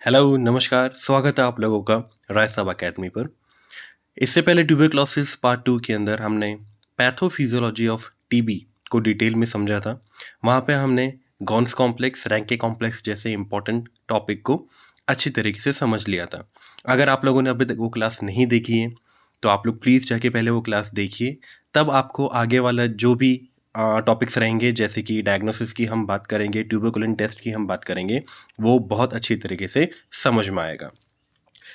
Hello, नमस्कार, स्वागत है आप लोगों का राय साहब अकेडमी पर। इससे पहले ट्यूबरक्लोसिस पार्ट 2 के अंदर हमने पैथोफिजियोलॉजी ऑफ टीबी को डिटेल में समझा था। वहाँ पे हमने गॉन्स कॉम्प्लेक्स, रैंके कॉम्प्लेक्स जैसे इंपॉर्टेंट टॉपिक को अच्छी तरीके से समझ लिया था। अगर आप लोगों ने अभी तक वो क्लास नहीं देखी है, तो आप लोग प्लीज़ जाके पहले वो क्लास देखिए, तब आपको आगे वाला जो भी टॉपिक्स रहेंगे, जैसे कि डायग्नोसिस की हम बात करेंगे, ट्यूबरकुलिन टेस्ट की हम बात करेंगे, वो बहुत अच्छी तरीके से समझ में आएगा।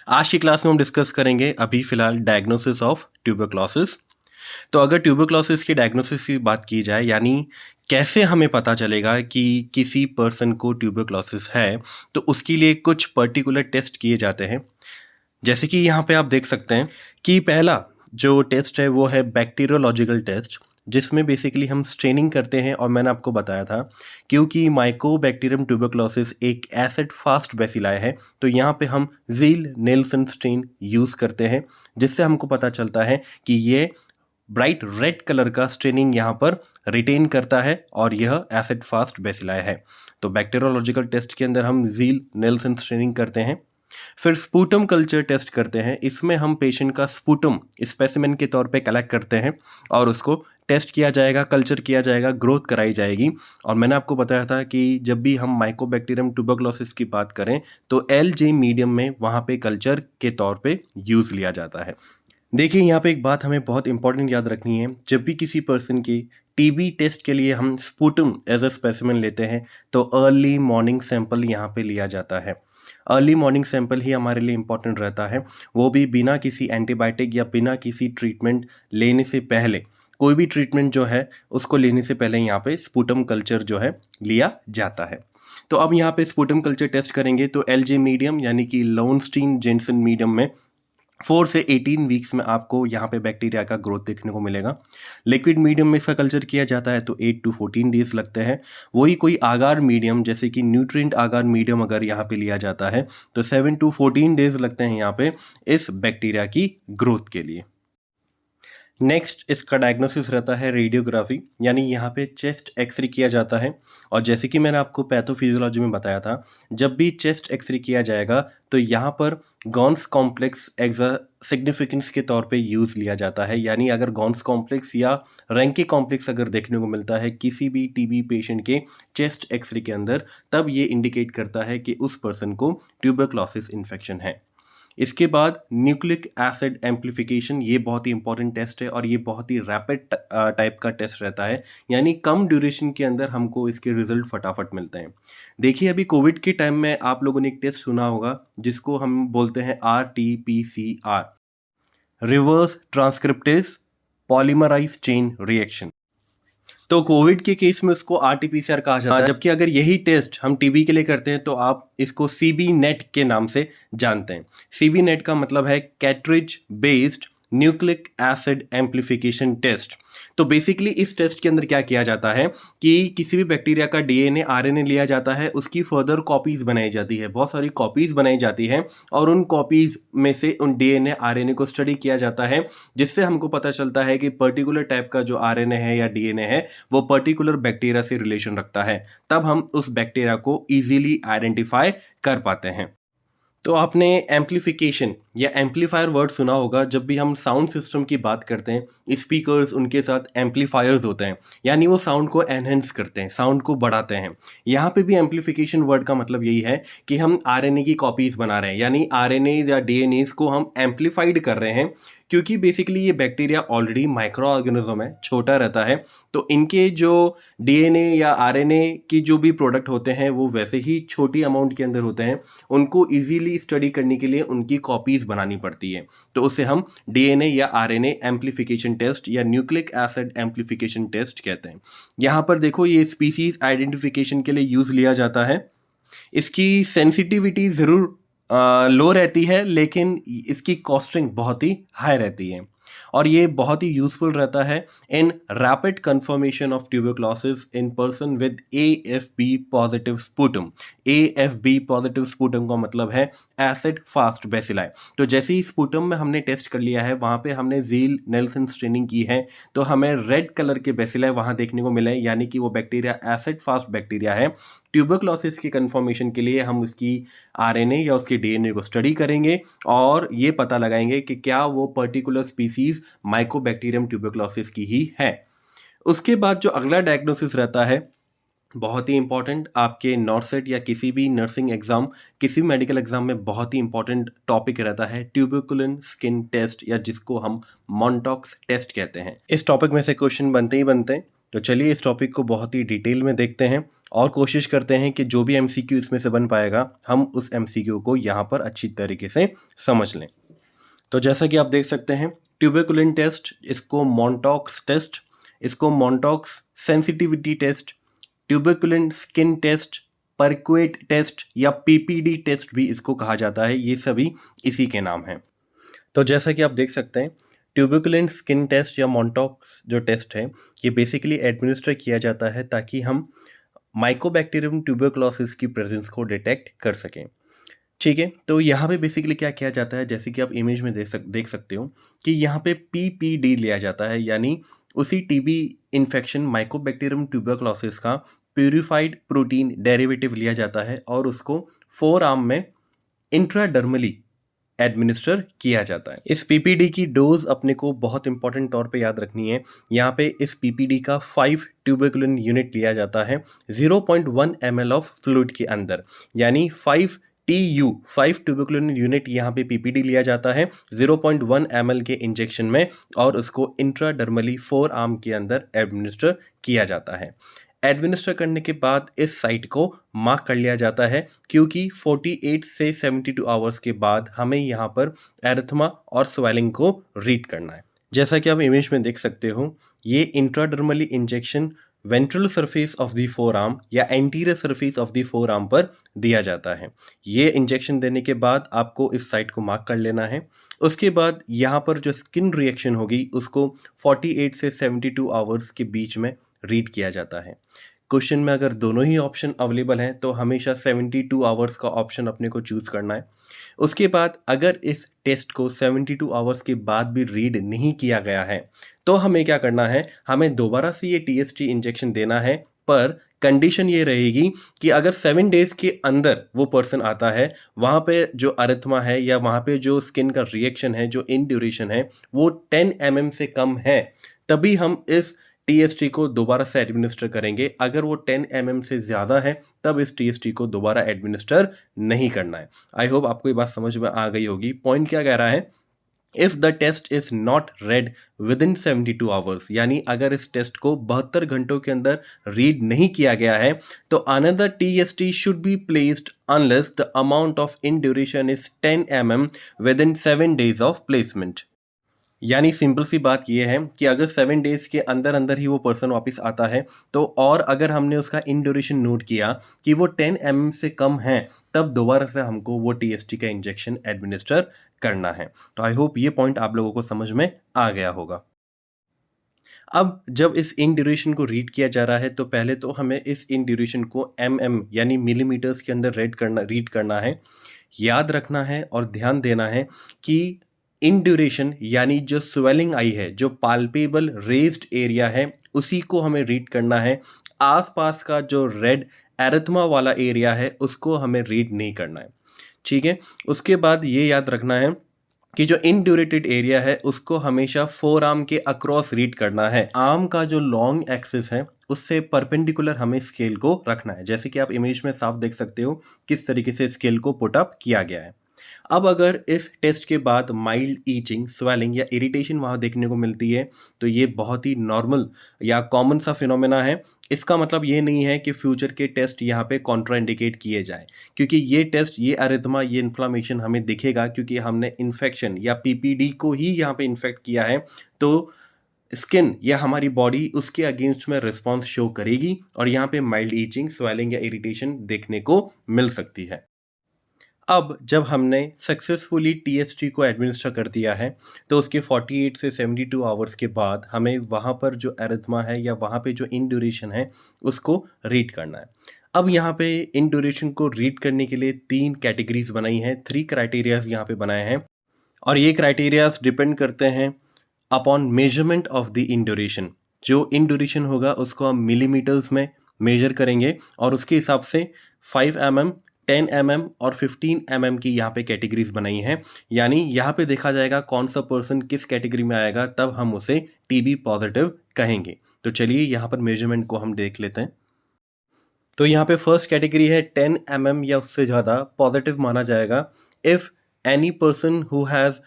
आज की क्लास में हम डिस्कस करेंगे अभी फिलहाल डायग्नोसिस ऑफ ट्यूबरक्लोसिस। तो अगर ट्यूबरक्लोसिस की डायग्नोसिस की बात की जाए, यानी कैसे हमें पता चलेगा कि किसी पर्सन को ट्यूबरक्लोसिस है, तो उसके लिए कुछ पर्टिकुलर टेस्ट किए जाते हैं। जैसे कि यहाँ पे आप देख सकते हैं कि पहला जो टेस्ट है वो है बैक्टीरियोलॉजिकल टेस्ट, जिसमें बेसिकली हम स्ट्रेनिंग करते हैं। और मैंने आपको बताया था, क्योंकि माइकोबैक्टीरियम ट्यूबरक्लोसिस एक एसिड फास्ट बैसिलाई है, तो यहाँ पे हम ज़ील नेल्सन स्ट्रेन यूज़ करते हैं, जिससे हमको पता चलता है कि ये ब्राइट रेड कलर का स्ट्रेनिंग यहाँ पर रिटेन करता है और यह एसिड फास्ट बैसिलाई है। तो बैक्टीरियोलॉजिकल टेस्ट के अंदर हम ज़ील नेल्सन स्ट्रेनिंग करते हैं। फिर स्पूटम कल्चर टेस्ट करते हैं। इसमें हम पेशेंट का स्पूटम स्पेसिमेन के तौर पे कलेक्ट करते हैं और उसको टेस्ट किया जाएगा, कल्चर किया जाएगा, ग्रोथ कराई जाएगी। और मैंने आपको बताया था कि जब भी हम माइकोबैक्टीरियम ट्यूबरक्लोसिस की बात करें, तो एलजे मीडियम में वहाँ पे कल्चर के तौर पे यूज़ लिया जाता है। देखिए, यहाँ पे एक बात हमें बहुत इंपॉर्टेंट याद रखनी है। जब भी किसी पर्सन की टीबी टेस्ट के लिए हम स्पूटम एज अ स्पेसिमेन लेते हैं, तो अर्ली मॉर्निंग सैंपल यहाँ पे लिया जाता है। अर्ली मॉर्निंग सैंपल ही हमारे लिए इम्पॉर्टेंट रहता है, वो भी बिना किसी एंटीबायोटिक या बिना किसी ट्रीटमेंट लेने से पहले। कोई भी ट्रीटमेंट जो है उसको लेने से पहले यहाँ पे स्पूटम कल्चर जो है लिया जाता है। तो अब यहाँ पे स्पूटम कल्चर टेस्ट करेंगे, तो एलजे मीडियम यानी कि लोनस्टीन जेनसन मीडियम में 4 से 18 वीक्स में आपको यहाँ पे बैक्टीरिया का ग्रोथ देखने को मिलेगा। लिक्विड मीडियम में इसका कल्चर किया जाता है, तो 8 टू 14 डेज लगते हैं। वही कोई आगार मीडियम, जैसे कि न्यूट्रिएंट आगार मीडियम अगर यहाँ पे लिया जाता है, तो 7 टू 14 डेज लगते हैं यहाँ पे इस बैक्टीरिया की ग्रोथ के लिए। नेक्स्ट इसका डायग्नोसिस रहता है रेडियोग्राफी, यानी यहाँ पे चेस्ट एक्सरे किया जाता है। और जैसे कि मैंने आपको पैथोफिजियोलॉजी में बताया था, जब भी चेस्ट एक्सरे किया जाएगा, तो यहाँ पर Ghon's complex as a significance के तौर पे यूज़ लिया जाता है। यानी अगर गॉन्स कॉम्प्लेक्स या रैंके कॉम्प्लेक्स अगर देखने को मिलता है किसी भी टीबी पेशेंट के चेस्ट एक्सरे के अंदर, तब ये इंडिकेट करता है कि उस पर्सन को ट्यूबरक्लोसिस इन्फेक्शन है। इसके बाद न्यूक्लिक एसिड एम्प्लीफिकेशन, ये बहुत ही इंपॉर्टेंट टेस्ट है और ये बहुत ही रैपिड टाइप का टेस्ट रहता है, यानी कम ड्यूरेशन के अंदर हमको इसके रिजल्ट फटाफट मिलते हैं। देखिए, अभी कोविड के टाइम में आप लोगों ने एक टेस्ट सुना होगा जिसको हम बोलते हैं RT-PCR, reverse transcriptase polymerase chain reaction. तो कोविड के केस में उसको आरटीपीसीआर कहा जाता है, जबकि अगर यही टेस्ट हम टीबी के लिए करते हैं, तो आप इसको सीबी नेट के नाम से जानते हैं। सीबी नेट का मतलब है cartridge based nucleic acid amplification test. तो बेसिकली इस टेस्ट के अंदर क्या किया जाता है कि किसी भी बैक्टीरिया का डीएनए आरएनए लिया जाता है, उसकी फर्दर कॉपीज बनाई जाती है, बहुत सारी कॉपीज बनाई जाती है, और उन कॉपीज में से उन डीएनए आरएनए को स्टडी किया जाता है, जिससे हमको पता चलता है कि पर्टिकुलर टाइप का जो आरएनए है या डीएनए है वो पर्टिकुलर बैक्टीरिया से रिलेशन रखता है। तब हम उस बैक्टीरिया को इजीली आइडेंटिफाई कर पाते हैं। तो आपने एम्प्लीफिकेशन या एम्पलीफायर वर्ड सुना होगा। जब भी हम साउंड सिस्टम की बात करते हैं, स्पीकर्स उनके साथ एम्पलीफायर्स होते हैं, यानी वो साउंड को एनहेंस करते हैं, साउंड को बढ़ाते हैं। यहाँ पे भी एम्पलीफिकेशन वर्ड का मतलब यही है कि हम आरएनए की कॉपीज बना रहे हैं, यानी आरएनए या डीएनए को हम एम्पलीफाइड कर रहे हैं, क्योंकि बेसिकली ये बैक्टीरिया ऑलरेडी माइक्रो ऑर्गेनिज्म है, छोटा रहता है। तो इनके जो डीएनए या आरएनए की जो भी प्रोडक्ट होते हैं वो वैसे ही छोटी अमाउंट के अंदर होते हैं, उनको इजीली स्टडी करने के लिए उनकी कॉपीज बनानी पड़ती है। तो उसे हम डीएनए या आरएनए एम्प्लीफिकेशन टेस्ट या न्यूक्लिक एसिड एम्प्लीफिकेशन टेस्ट कहते हैं। यहाँ पर देखो, ये स्पीसीज आइडेंटिफिकेशन के लिए यूज लिया जाता है। इसकी सेंसिटिविटी ज़रूर लो रहती है, लेकिन इसकी कॉस्टिंग बहुत ही हाई रहती है, और ये बहुत ही यूजफुल रहता है in rapid confirmation of tuberculosis in person with AFB positive sputum. AFB positive sputum का मतलब है एसिड फास्ट बैसिलाई। तो जैसे ही स्पूटम में हमने टेस्ट कर लिया है, वहाँ पे हमने ज़ील नेल्सन स्ट्रेनिंग की है, तो हमें रेड कलर के बैसिलाई वहाँ देखने को मिले, यानी कि वो बैक्टीरिया एसिड फास्ट बैक्टीरिया है, ट्यूबरक्लोसिस की कन्फर्मेशन के लिए हम उसकी आरएनए या उसके डीएनए को स्टडी करेंगे और ये पता लगाएंगे कि क्या वो पर्टिकुलर स्पीसीज माइकोबैक्टीरियम ट्यूबरक्लोसिस की ही है। उसके बाद जो अगला डायग्नोसिस रहता है, बहुत ही इंपॉर्टेंट, आपके नॉर्सेट या किसी भी नर्सिंग एग्जाम, किसी भी मेडिकल एग्जाम में बहुत ही इंपॉर्टेंट टॉपिक रहता है ट्यूबरकुलिन स्किन टेस्ट, या जिसको हम मॉन्टॉक्स टेस्ट कहते हैं। इस टॉपिक में से क्वेश्चन बनते ही बनते हैं, तो चलिए इस टॉपिक को बहुत ही डिटेल में देखते हैं और कोशिश करते हैं कि जो भी एमसीक्यू इसमें से बन पाएगा हम उस एमसीक्यू को यहाँ पर अच्छी तरीके से समझ लें। तो जैसा कि आप देख सकते हैं, ट्यूबरकुलिन टेस्ट, इसको मॉन्टॉक्स टेस्ट, इसको Mantoux sensitivity test, tuberculin skin test, Pirquet test या पीपीडी टेस्ट भी इसको कहा जाता है। ये सभी इसी के नाम हैं। तो जैसा कि आप देख सकते हैं, ट्यूबरकुलिन स्किन टेस्ट या मॉन्टॉक्स जो टेस्ट है, ये बेसिकली एडमिनिस्टर किया जाता है ताकि हम माइकोबैक्टीरियम ट्यूबरक्लोसिस की प्रेजेंस को डिटेक्ट कर सकें। ठीक है, तो यहाँ पे बेसिकली क्या किया जाता है, जैसे कि आप इमेज में देख सकते हो कि यहाँ पे पीपीडी लिया जाता है, यानी उसी टीबी इन्फेक्शन माइकोबैक्टीरियम ट्यूबरक्लोसिस का प्यूरिफाइड प्रोटीन डेरिवेटिव लिया जाता है और उसको फोर आर्म में इंट्राडर्मली एडमिनिस्टर किया जाता है। इस पीपीडी की डोज अपने को बहुत इंपॉर्टेंट तौर पे याद रखनी है। यहाँ पे इस पीपीडी का 5 ट्यूबरकुलिन यूनिट लिया जाता है 0.1 ml ऑफ फ्लूइड के अंदर, यानी 5 ट्यूबरकुलिन यूनिट यहाँ पे पीपीडी लिया जाता है 0.1 ml के इंजेक्शन में और उसको इंट्राडर्मली फोर आर्म के अंदर एडमिनिस्टर किया जाता है। एडमिनिस्टर करने के बाद इस साइट को मार्क कर लिया जाता है, क्योंकि 48 से 72 आवर्स के बाद हमें यहाँ पर एरिथमा और स्वेलिंग को रीड करना है। जैसा कि आप इमेज में देख सकते हो, ये intradermally injection ventral surface of the forearm या anterior surface of the forearm पर दिया जाता है। ये इंजेक्शन देने के बाद आपको इस साइट को मार्क कर लेना है। उसके बाद यहाँ पर जो स्किन रिएक्शन होगी उसको 48 से 72 आवर्स के बीच में रीड किया जाता है। क्वेश्चन में अगर दोनों ही ऑप्शन अवेलेबल हैं तो हमेशा 72 आवर्स का ऑप्शन अपने को चूज करना है। उसके बाद अगर इस टेस्ट को 72 आवर्स के बाद भी रीड नहीं किया गया है तो हमें क्या करना है, हमें दोबारा से ये टीएसटी इंजेक्शन देना है, पर कंडीशन ये रहेगी कि अगर 7 डेज के अंदर वो पर्सन आता है, वहाँ पे जो अरिथमा है या वहाँ पे जो स्किन का रिएक्शन है, जो इन ड्यूरेशन है वो 10 mm से कम है, तभी हम इस टीएसटी को दोबारा से एडमिनिस्टर करेंगे। अगर वो 10 mm से ज़्यादा है तब इस टीएसटी को दोबारा एडमिनिस्टर नहीं करना है। आई होप आपको ये बात समझ में आ गई होगी। पॉइंट क्या कह रहा है, if the test is not read within 72 hours, यानी अगर इस टेस्ट को 72 घंटों के अंदर रीड नहीं किया गया है तो another TST should be placed unless the amount of in duration is 10 mm with in 7 days of placement. यानी सिंपल सी बात यह है कि अगर 7 डेज के अंदर अंदर ही वो पर्सन वापस आता है तो, और अगर हमने उसका इन ड्यूरेशन नोट किया कि वो 10 mm से कम है, तब दोबारा से हमको वो टीएसटी का इंजेक्शन एडमिनिस्टर करना है। तो आई होप ये पॉइंट आप लोगों को समझ में आ गया होगा। अब जब इस इन ड्यूरेशन को रीड किया जा रहा है तो पहले तो हमें इस इन ड्यूरेशन को mm यानी मिलीमीटर्स के अंदर रीड करना है। याद रखना है और ध्यान देना है कि इन ड्यूरेशन यानी जो स्वेलिंग आई है, जो पाल्पेबल रेज्ड एरिया है, उसी को हमें रीड करना है। आसपास का जो रेड एरिथमा वाला एरिया है उसको हमें रीड नहीं करना है। ठीक है, उसके बाद ये याद रखना है कि जो इनड्यूरेटेड एरिया है उसको हमेशा फोर आर्म के अक्रॉस रीड करना है। आर्म का जो लॉन्ग एक्सिस है उससे परपेंडिकुलर हमें स्केल को रखना है। जैसे कि आप इमेज में साफ देख सकते हो किस तरीके से स्केल को पुट अप किया गया है। अब अगर इस टेस्ट के बाद माइल्ड ईचिंग, स्वेलिंग या इरिटेशन वहाँ देखने को मिलती है तो ये बहुत ही नॉर्मल या कॉमन सा फिनोमेना है। इसका मतलब ये नहीं है कि फ्यूचर के टेस्ट यहाँ पे कॉन्ट्राइंडिकेट किए जाए, क्योंकि ये टेस्ट, ये अरिथमा, ये इन्फ्लामेशन हमें दिखेगा क्योंकि हमने इन्फेक्शन या पीपीडी को ही यहाँ पे इन्फेक्ट किया है। तो स्किन या हमारी बॉडी उसके अगेंस्ट में रिस्पॉन्स शो करेगी और यहाँ पे माइल्ड ईचिंग, स्वेलिंग या इरिटेशन देखने को मिल सकती है। अब जब हमने सक्सेसफुली टीएसटी को एडमिनिस्टर कर दिया है तो उसके 48 से 72 आवर्स के बाद हमें वहाँ पर जो एरिथमा है या वहाँ पे जो इन ड्यूरेशन है उसको रीड करना है। अब यहाँ पे इन ड्यूरेशन को रीड करने के लिए 3 कैटेगरीज बनाई हैं, 3 क्राइटेरियाज यहाँ पे बनाए हैं और ये क्राइटेरियाज डिपेंड करते हैं upon measurement of the in duration. जो इन ड्यूरेशन होगा उसको हम मिलीमीटर्स में मेजर करेंगे और उसके हिसाब से 5 mm, 10 mm और 15 mm की यहाँ पे कैटेगरीज बनाई हैं। यानी यहाँ पे देखा जाएगा कौन सा पर्सन किस कैटेगरी में आएगा, तब हम उसे टीबी पॉजिटिव कहेंगे। तो चलिए यहाँ पर मेजरमेंट को हम देख लेते हैं। तो यहाँ पे फर्स्ट कैटेगरी है 10 mm या उससे ज़्यादा पॉजिटिव माना जाएगा if any person who has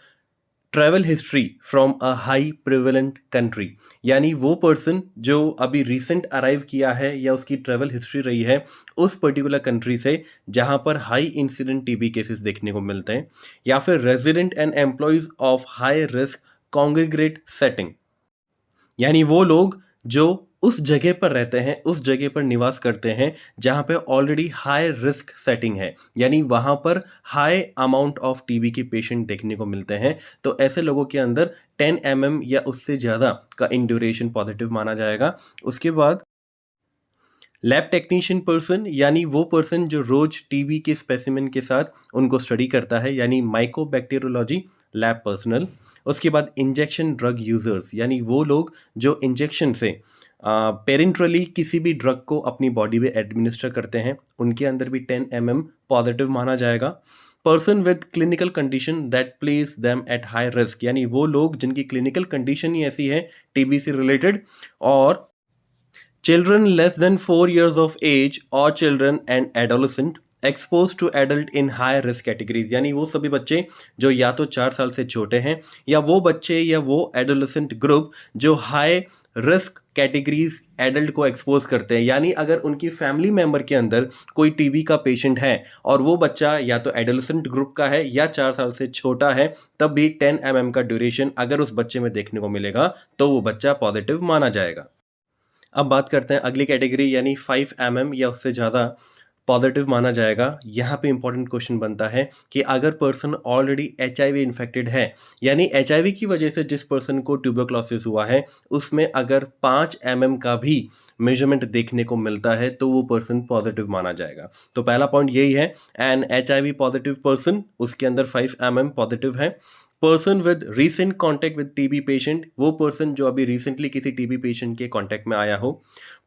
travel history from a high prevalent country. यानी वो पर्सन जो अभी रिसेंट अराइव किया है या उसकी ट्रैवल हिस्ट्री रही है उस पर्टिकुलर कंट्री से जहाँ पर हाई इंसिडेंट टीबी केसेस देखने को मिलते हैं, या फिर resident and employees of high risk congregate setting. यानी वो लोग जो उस जगह पर रहते हैं, उस जगह पर निवास करते हैं जहाँ पे ऑलरेडी हाई रिस्क सेटिंग है, यानी वहाँ पर हाई अमाउंट ऑफ टीबी के पेशेंट देखने को मिलते हैं। तो ऐसे लोगों के अंदर 10 mm या उससे ज़्यादा का इंड्यूरेशन पॉजिटिव माना जाएगा। उसके बाद लैब टेक्नीशियन पर्सन, यानी वो पर्सन जो रोज टीबी के स्पेसिमेन के साथ उनको स्टडी करता है, यानी माइकोबैक्टीरियोलॉजी लैब पर्सनल। उसके बाद इंजेक्शन ड्रग यूजर्स, यानी वो लोग जो इंजेक्शन से पेरेंट्रली किसी भी ड्रग को अपनी बॉडी में एडमिनिस्टर करते हैं, उनके अंदर भी 10 mm पॉजिटिव माना जाएगा। Person with clinical condition that place them at high risk, यानी वो लोग जिनकी क्लिनिकल कंडीशन ही ऐसी है टीबी से रिलेटेड। और children less than 4 years of age or children and adolescent exposed to adult in high risk categories, यानी वो सभी बच्चे जो या तो 4 साल से छोटे हैं या वो बच्चे या वो एडोलेसेंट ग्रुप जो हाई रिस्क कैटेगरीज एडल्ट को एक्सपोज करते हैं। यानी अगर उनकी फैमिली मेंबर के अंदर कोई टीबी का पेशेंट है और वो बच्चा या तो एडोलेसेंट ग्रुप का है या 4 साल से छोटा है, तब भी 10 mm का ड्यूरेशन अगर उस बच्चे में देखने को मिलेगा तो वो बच्चा पॉजिटिव माना जाएगा। अब बात करते हैं अगली कैटेगरी, यानी 5 mm या उससे ज़्यादा पॉजिटिव माना जाएगा। यहाँ पे इंपॉर्टेंट क्वेश्चन बनता है कि अगर पर्सन ऑलरेडी HIV इन्फेक्टेड है, यानी HIV की वजह से जिस पर्सन को ट्यूबरक्लोसिस हुआ है उसमें अगर 5 mm का भी मेजरमेंट देखने को मिलता है तो वो पर्सन पॉजिटिव माना जाएगा। तो पहला पॉइंट यही है, एन HIV पॉजिटिव पर्सन, उसके अंदर 5 mm पॉजिटिव है। Person with recent contact with TB patient, वो पर्सन जो अभी रिसेंटली किसी टीबी पेशेंट के कॉन्टैक्ट में आया हो।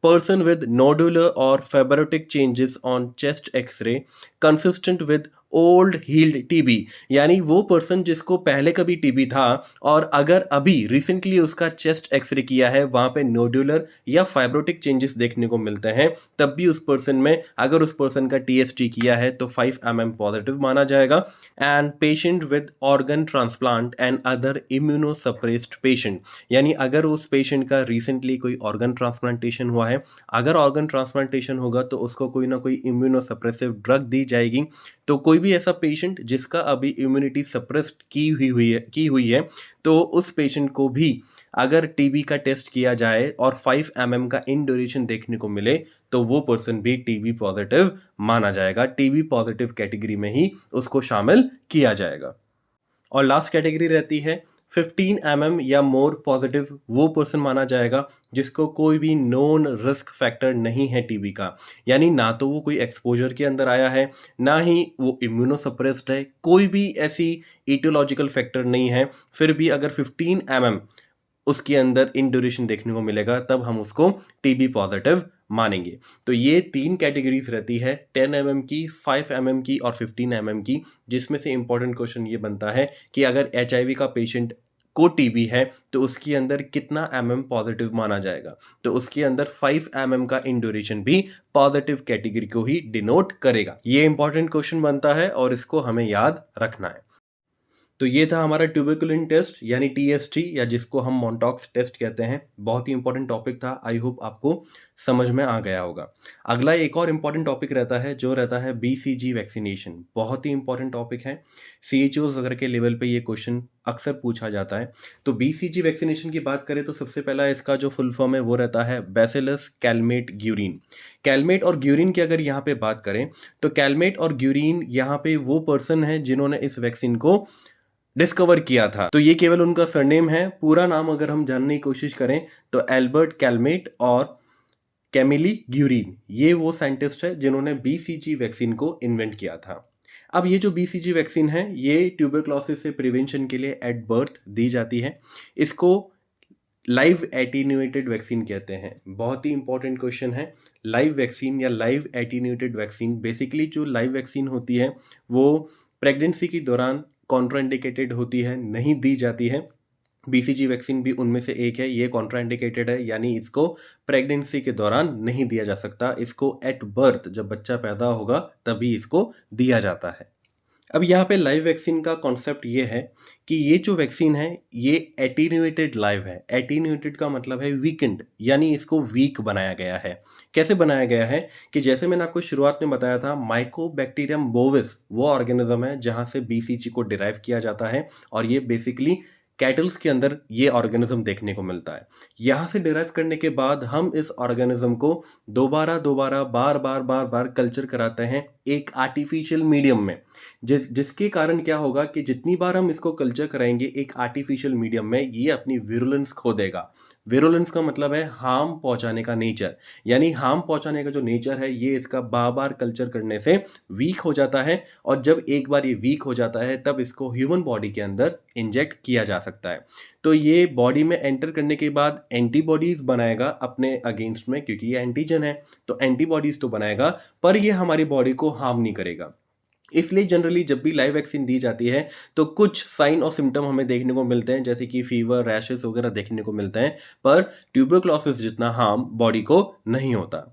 पर्सन विद नोडुलर और fibrotic changes on chest x ray consistent with old healed TB, यानी वो पर्सन जिसको पहले कभी टीबी था और अगर अभी रिसेंटली उसका चेस्ट एक्सरे किया है वहाँ पे नोडुलर या फाइब्रोटिक चेंजेस देखने को मिलते हैं, तब भी उस पर्सन में अगर उस पर्सन का TST किया है तो 5 mm पॉजिटिव माना जाएगा। And patient with organ transplant and other immunosuppressed patient, यानी अगर उस पेशेंट का रिसेंटली कोई ऑर्गन ट्रांसप्लांटेशन हुआ है, अगर ऑर्गन ट्रांसप्लांटेशन होगा तो उसको कोई ना कोई इम्यूनोसप्रेसिव ड्रग दी जाएगी। तो कोई भी ऐसा पेशेंट जिसका अभी इम्यूनिटी सप्रेस्ड की हुई है तो उस पेशेंट को भी अगर टीबी का टेस्ट किया जाए और 5 mm का इन ड्यूरेशन देखने को मिले तो वो पर्सन भी टीबी पॉजिटिव माना जाएगा। टीबी पॉजिटिव कैटेगरी में ही उसको शामिल किया जाएगा। और लास्ट कैटेगरी रहती है 15 mm या मोर पॉजिटिव, वो पर्सन माना जाएगा जिसको कोई भी नोन रिस्क फैक्टर नहीं है टीबी का, यानी ना तो वो कोई एक्सपोजर के अंदर आया है, ना ही वो इम्यूनोसप्रेस्ड है, कोई भी ऐसी इटियोलॉजिकल फैक्टर नहीं है, फिर भी अगर 15 mm उसके अंदर इन ड्यूरेशन देखने को मिलेगा तब हम उसको टीबी पॉजिटिव मानेंगे। तो ये 3 कैटेगरीज रहती है, 10 mm की, 5 mm की और 15 mm की, जिसमें से इंपॉर्टेंट क्वेश्चन ये बनता है कि अगर HIV का पेशेंट को टीबी है तो उसके अंदर कितना mm पॉजिटिव माना जाएगा। तो उसके अंदर 5 mm का इन ड्यूरेशन भी पॉजिटिव कैटेगरी को ही डिनोट करेगा। ये इंपॉर्टेंट क्वेश्चन बनता है और इसको हमें याद रखना है। तो ये था हमारा ट्यूबरकुलिन टेस्ट यानी TST, या जिसको हम मॉन्टॉक्स टेस्ट कहते हैं। बहुत ही इंपॉर्टेंट टॉपिक था, आई होप आपको समझ में आ गया होगा। अगला एक और इम्पॉर्टेंट टॉपिक रहता है जो रहता है BCG वैक्सीनेशन। बहुत ही इंपॉर्टेंट टॉपिक है, CHOs वगैरह के लेवल पे ये क्वेश्चन अक्सर पूछा जाता है। तो BCG वैक्सीनेशन की बात करें तो सबसे पहला इसका जो फुल फॉर्म है वो रहता है बैसिलस कैलमेट ग्यूरिन। कैलमेट और ग्यूरिन की अगर यहाँ पे बात करें तो कैलमेट और ग्यूरिन यहाँ पे वो पर्सन है जिन्होंने इस वैक्सीन को डिस्कवर किया था। तो ये केवल उनका सरनेम है, पूरा नाम अगर हम जानने की कोशिश करें तो एल्बर्ट कैलमेट और कैमिली ग्यूरिन, ये वो साइंटिस्ट है जिन्होंने BCG वैक्सीन को इन्वेंट किया था। अब ये जो BCG वैक्सीन है ये ट्यूबरक्लोसिस से प्रिवेंशन के लिए एट बर्थ दी जाती है। इसको लाइव एटीन्यूएटेड वैक्सीन कहते हैं। बहुत ही इंपॉर्टेंट क्वेश्चन है, लाइव वैक्सीन या लाइव एटीन्यूएटेड वैक्सीन, बेसिकली जो लाइव वैक्सीन होती है वो प्रेगनेंसी के दौरान कॉन्ट्राइंडिकेटेड होती है, नहीं दी जाती है। बीसीजी वैक्सीन भी उनमें से एक है, ये कॉन्ट्राइंडिकेटेड है, यानी इसको प्रेगनेंसी के दौरान नहीं दिया जा सकता। इसको एट बर्थ, जब बच्चा पैदा होगा तभी इसको दिया जाता है। अब यहाँ पे लाइव वैक्सीन का कॉन्सेप्ट ये है कि ये जो वैक्सीन है ये एटीन्यूएटेड लाइव है। एटीन्यूएटेड का मतलब है वीकेंड, यानी इसको वीक बनाया गया है। कैसे बनाया गया है कि जैसे मैंने आपको शुरुआत में बताया था, माइकोबैक्टीरियम बोविस वो ऑर्गेनिज्म है जहाँ से बीसीजी को डिराइव किया जाता है, और ये बेसिकली कैटल्स के अंदर ये ऑर्गेनिज्म देखने को मिलता है। यहाँ से डिराइव करने के बाद हम इस ऑर्गेनिज्म को दोबारा दोबारा बार बार बार बार कल्चर कराते हैं एक आर्टिफिशियल मीडियम में, जिसके कारण क्या होगा कि जितनी बार हम इसको कल्चर कराएंगे एक आर्टिफिशियल मीडियम में, ये अपनी विरुलेंस खो देगा। विरुलेंस का मतलब है हार्म पहुंचाने का नेचर, यानी हार्म पहुंचाने का जो नेचर है ये इसका बार बार कल्चर करने से वीक हो जाता है, और जब एक बार ये वीक हो जाता है तब इसको ह्यूमन बॉडी के अंदर इंजेक्ट किया जा सकता है। तो ये बॉडी में एंटर करने के बाद एंटीबॉडीज बनाएगा अपने अगेंस्ट में, क्योंकि ये एंटीजन है तो एंटीबॉडीज तो बनाएगा, पर ये हमारी बॉडी को हार्म नहीं करेगा। इसलिए जनरली जब भी लाइव वैक्सीन दी जाती है तो कुछ साइन और सिम्टम हमें देखने को मिलते हैं, जैसे कि फीवर, रैशेस वगैरह देखने को मिलते हैं, पर ट्यूबरक्लोसिस जितना हार्म बॉडी को नहीं होता।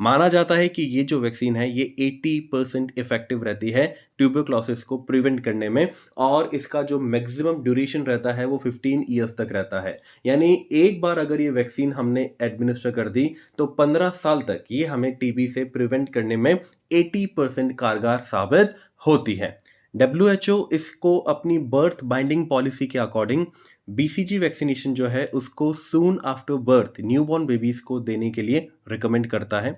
माना जाता है कि ये जो वैक्सीन है ये 80% इफेक्टिव रहती है ट्यूबरक्लोसिस को प्रिवेंट करने में, और इसका जो मैक्सिमम ड्यूरेशन रहता है वो 15 ईयर्स तक रहता है। यानी एक बार अगर ये वैक्सीन हमने एडमिनिस्टर कर दी तो 15 साल तक ये हमें टीबी से प्रिवेंट करने में 80% कारगर साबित होती है। WHO इसको अपनी बर्थ बाइंडिंग पॉलिसी के अकॉर्डिंग बीसीजी वैक्सीनेशन जो है उसको soon after birth newborn babies को देने के लिए रिकमेंड करता है।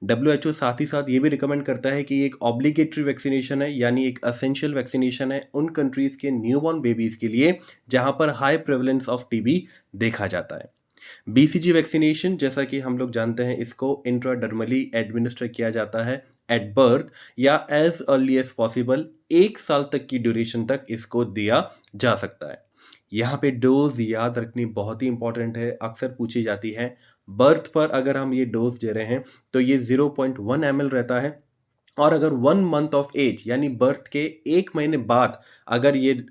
WHO साथ ही साथ ये भी रिकमेंड करता है कि एक ऑब्लिगेटरी वैक्सीनेशन है, यानी एक असेंशियल वैक्सीनेशन है उन कंट्रीज के न्यूबॉर्न बेबीज के लिए जहां पर हाई प्रेवलेंस ऑफ टीबी देखा जाता है। बीसीजी वैक्सीनेशन, जैसा कि हम लोग जानते हैं, इसको इंट्राडर्मली एडमिनिस्टर किया जाता है एट बर्थ या एज अर्ली एज पॉसिबल। 1 साल तक की ड्यूरेशन तक इसको दिया जा सकता है। यहाँ पे डोज याद रखनी बहुत ही इंपॉर्टेंट है, अक्सर पूछी जाती है। बर्थ पर अगर हम ये डोज दे रहे हैं तो ये 0.1 ml रहता है, और अगर 1 मंथ ऑफ एज यानी बर्थ के 1 महीने बाद अगर ये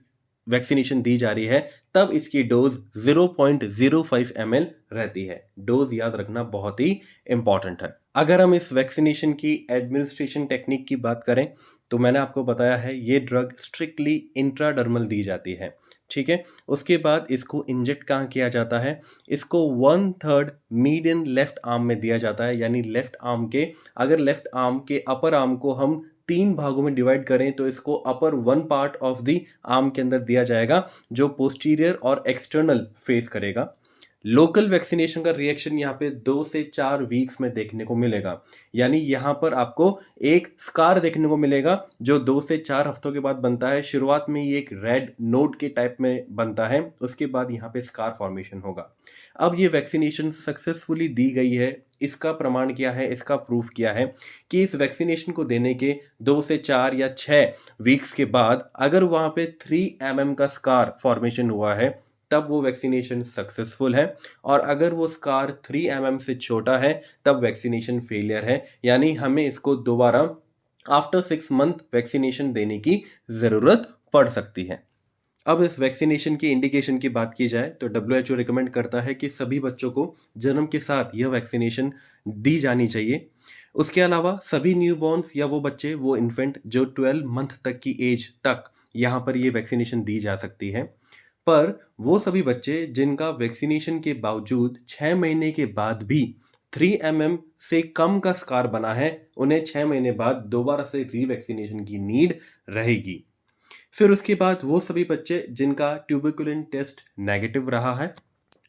वैक्सीनेशन दी जा रही है तब इसकी डोज 0.05 ml रहती है। डोज याद रखना बहुत ही इंपॉर्टेंट है। अगर हम इस वैक्सीनेशन की एडमिनिस्ट्रेशन टेक्निक की बात करें तो मैंने आपको बताया है ये ड्रग स्ट्रिक्टली इंट्राडर्मल दी जाती है, ठीक है। उसके बाद इसको इंजेक्ट कहाँ किया जाता है, इसको 1/3 मीडियन लेफ्ट आर्म में दिया जाता है, यानी लेफ्ट आर्म के, अगर लेफ्ट आर्म के अपर आर्म को हम 3 भागों में डिवाइड करें तो इसको अपर 1 पार्ट ऑफ द आर्म के अंदर दिया जाएगा जो पोस्टीरियर और एक्सटर्नल फेस करेगा। लोकल वैक्सीनेशन का रिएक्शन यहाँ पे 2 से 4 वीक्स में देखने को मिलेगा, यानी यहाँ पर आपको एक स्कार देखने को मिलेगा जो 2 से 4 हफ्तों के बाद बनता है। शुरुआत में ये एक रेड नोट के टाइप में बनता है, उसके बाद यहाँ पे स्कार फॉर्मेशन होगा। अब ये वैक्सीनेशन सक्सेसफुली दी गई है, इसका प्रमाण क्या है, इसका प्रूफ क्या है कि इस वैक्सीनेशन को देने के 2 से 4 या 6 वीक्स के बाद अगर वहाँ पे 3 mm का स्कार फॉर्मेशन हुआ है तब वो वैक्सीनेशन सक्सेसफुल है, और अगर वो स्कार 3 mm से छोटा है तब वैक्सीनेशन फेलियर है, यानी हमें इसको दोबारा आफ्टर 6 मंथ वैक्सीनेशन देने की ज़रूरत पड़ सकती है। अब इस वैक्सीनेशन की इंडिकेशन की बात की जाए तो WHO रिकमेंड करता है कि सभी बच्चों को जन्म के साथ यह वैक्सीनेशन दी जानी चाहिए। उसके अलावा सभी न्यूबॉर्न्स या वो बच्चे, वो इन्फेंट जो 12 मंथ तक की एज तक यहाँ पर ये वैक्सीनेशन दी जा सकती है, पर वो सभी बच्चे जिनका वैक्सीनेशन के बावजूद 6 महीने के बाद भी 3 mm से कम का स्कार बना है, उन्हें 6 महीने बाद दोबारा से रीवैक्सीनेशन की नीड रहेगी। फिर उसके बाद वो सभी बच्चे जिनका ट्यूबरकुलिन टेस्ट नेगेटिव रहा है,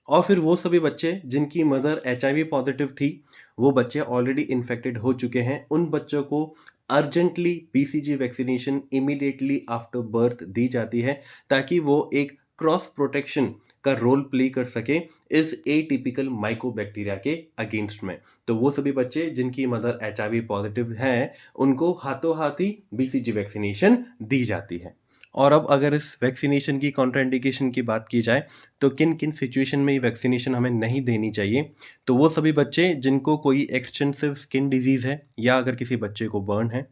और फिर वो सभी बच्चे जिनकी मदर HIV पॉजिटिव थी, वो बच्चे ऑलरेडी इन्फेक्टेड हो चुके हैं, उन बच्चों को urgently BCG vaccination immediately after birth दी जाती है ताकि वो एक क्रॉस प्रोटेक्शन का रोल प्ले कर सके इस एटिपिकल माइकोबैक्टीरिया के अगेंस्ट में। तो वो सभी बच्चे जिनकी मदर HIV पॉजिटिव हैं उनको हाथों हाथ ही BCG वैक्सीनेशन दी जाती है। और अब अगर इस वैक्सीनेशन की कॉन्ट्राइंडिकेशन की बात की जाए तो किन किन सिचुएशन में ये वैक्सीनेशन हमें नहीं देनी चाहिए, तो वो सभी बच्चे जिनको कोई एक्सटेंसिव स्किन डिजीज़ है या अगर किसी बच्चे को बर्न है,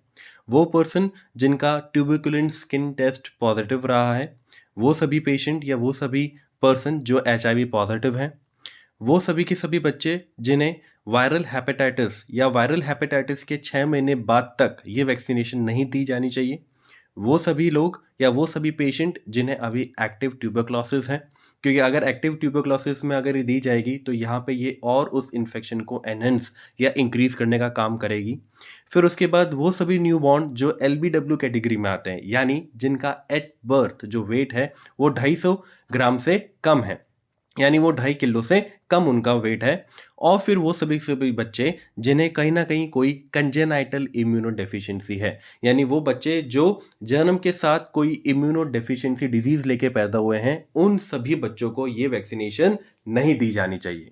वो पर्सन जिनका ट्यूबरकुलिन स्किन टेस्ट पॉजिटिव रहा है, वो सभी पेशेंट या वो सभी पर्सन जो एचआईवी पॉजिटिव हैं, वो सभी के सभी बच्चे जिन्हें वायरल हेपेटाइटिस या वायरल हेपेटाइटिस के 6 महीने बाद तक ये वैक्सीनेशन नहीं दी जानी चाहिए, वो सभी लोग या वो सभी पेशेंट जिन्हें अभी एक्टिव ट्यूबरक्लोसिस है, क्योंकि अगर एक्टिव ट्यूबरक्लोसिस में अगर ये दी जाएगी तो यहाँ पे ये और उस इन्फेक्शन को एनहेंस या इंक्रीज करने का काम करेगी। फिर उसके बाद वो सभी न्यूबॉर्न जो एलबीडब्ल्यू कैटेगरी में आते हैं, यानी जिनका एट बर्थ जो वेट है वो 250 ग्राम से कम है, यानी वो 2.5 किलो से कम उनका वेट है। और फिर वो सभी सभी बच्चे जिन्हें कहीं ना कहीं कोई कंजेनाइटल इम्यूनो डेफिशिएंसी है, यानी वो बच्चे जो जन्म के साथ कोई इम्यूनो डेफिशिएंसी डिजीज लेके पैदा हुए हैं, उन सभी बच्चों को ये वैक्सीनेशन नहीं दी जानी चाहिए।